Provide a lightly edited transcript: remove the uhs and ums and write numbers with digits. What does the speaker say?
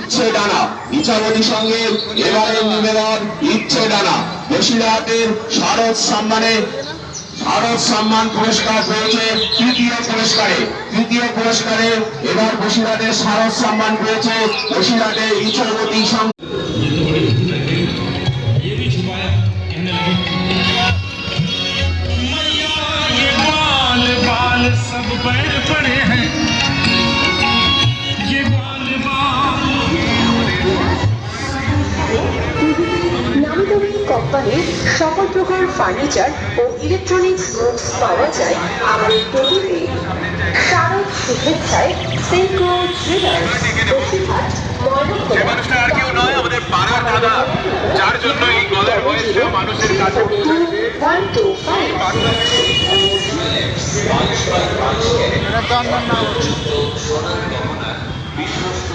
ইচ্ছে ডানা। ইচ্ছাবতী সঙ্গে এবারের নিবেদন ইচ্ছে ডানা। বসিরহাটের শারদ সম্মান পুরস্কার পেয়েছে তৃতীয় পুরস্কারে এবার বসিরহাটের শারদ সম্মান পেয়েছে বসিরহাটের ইচ্ছাবতী সঙ্গে। सब पैर पड़े हैं ये बाल নামি দামি কোম্পানির সকল প্রকার ফার্নিচার ও ইলেকট্রনিক্স গুডস পাওয়া যায় আমাদের প্রতিটি শারদ শুভেচ্ছায় সেন্ট্রো জুয়েলার্স বসিরহাট মানুষটা আর কেউ নয়, আমাদের পাড়ার দাদা, যার জন্য এই গলার ভয়েসটা মানুষের কাছে বিশ্বস্ত